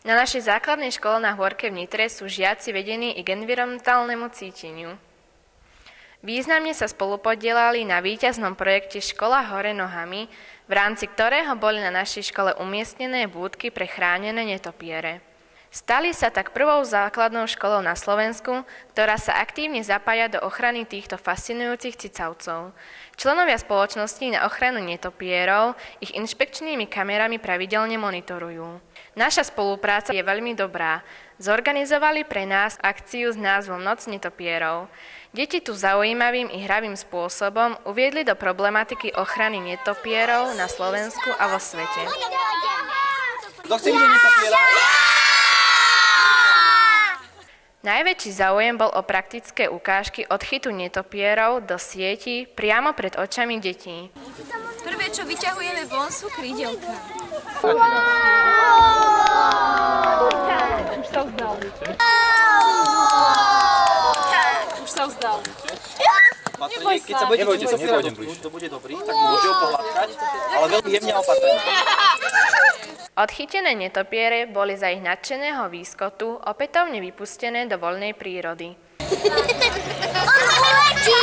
Na našej základnej škole na Hôrke v Nitre sú žiaci vedení i k environmentálnemu cíteniu. Významne sa spolupodielali na víťaznom projekte Škola hore nohami, v rámci ktorého boli na našej škole umiestnené búdky pre chránené netopiere. Stali sa tak prvou základnou školou na Slovensku, ktorá sa aktívne zapája do ochrany týchto fascinujúcich cicavcov. Členovia spoločnosti na ochranu netopierov ich inšpekčnými kamerami pravidelne monitorujú. Naša spolupráca je veľmi dobrá. Zorganizovali pre nás akciu s názvom Noc netopierov. Deti tu zaujímavým i hravým spôsobom uviedli do problematiky ochrany netopierov na Slovensku a vo svete. Kto chce vidieť netopiera? Najväčší záujem bol o praktické ukážky odchytu netopierov do sietí priamo pred očami detí. Prvé, čo vyťahujeme von, sú krídelka. Už sa vzdal. Už sa vzdal. Keď sa budete to bude dobrý, tak môžete ho pohľadkať, ale veľmi jemne opatrne. Odchytené netopiere boli za ich nadšeného výskotu opätovne vypustené do voľnej prírody. On uletí!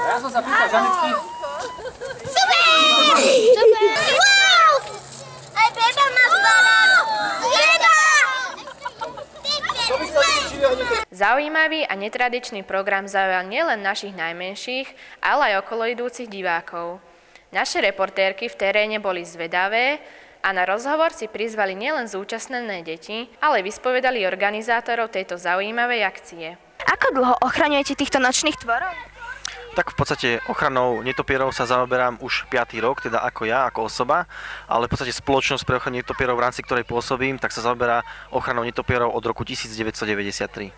Ja som sa pýtal Žanetky. Super! Wow! Aj beba má zbalák! Beba! Zaujímavý a netradičný program zaujal nielen našich najmenších, ale aj okoloidúcich divákov. Naše reportérky v teréne boli zvedavé a na rozhovor si prizvali nielen zúčastnené deti, ale vyspovedali organizátorov tejto zaujímavej akcie. Ako dlho ochraňujete týchto nočných tvorov? Tak v podstate ochranou netopierov sa zaoberám už 5. rok, teda ako ja, ako osoba, ale v podstate spoločnosť pre ochranu netopierov, v rámci ktorej pôsobím, tak sa zaoberá ochranou netopierov od roku 1993.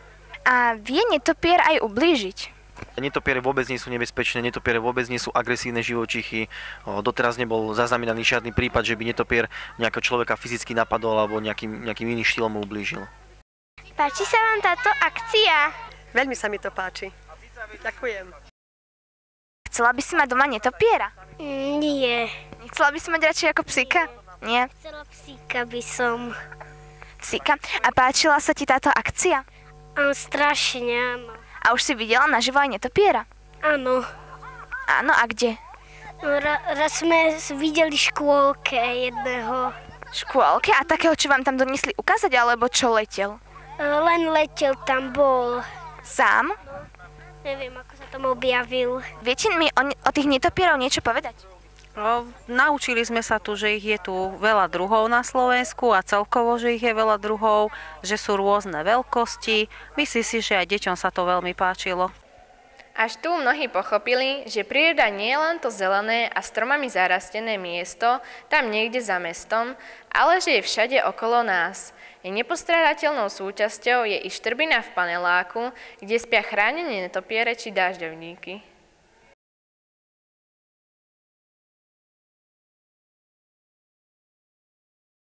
A vie netopier aj ublížiť? Netopiere vôbec nie sú nebezpečné, netopiere vôbec nie sú agresívne živočichy. Doteraz nebol zaznamenaný žiadny prípad, že by netopier nejakého človeka fyzicky napadol alebo nejakým iným štýlom mu ublížil. Páči sa vám táto akcia? Veľmi sa mi to páči. Ďakujem. Chcela by si mať doma netopiera? Nie. Nechcela by si mať radšej ako psíka? Nie? Chcela psíka by som. Psíka? A páčila sa ti táto akcia? Strašne, áno. A už si videla naživo aj netopiera? Áno. Áno, a kde? Raz sme videli v škôlke jedného. Škôlke? A takého, čo vám tam doniesli ukázať, alebo čo letel? Len letel tam bol. Sám? Neviem, ako sa tam objavil. Viete mi o tých netopierov niečo povedať? Naučili sme sa tu, že ich je tu veľa druhov na Slovensku a celkovo, že ich je veľa druhov, že sú rôzne veľkosti. Myslím si, že aj deťom sa to veľmi páčilo. Až tu mnohí pochopili, že príroda nie je len to zelené a stromami zarastené miesto, tam niekde za mestom, ale že je všade okolo nás. Je nepostrádateľnou súčasťou je i štrbina v paneláku, kde spia chránené netopiere či dažďovníky.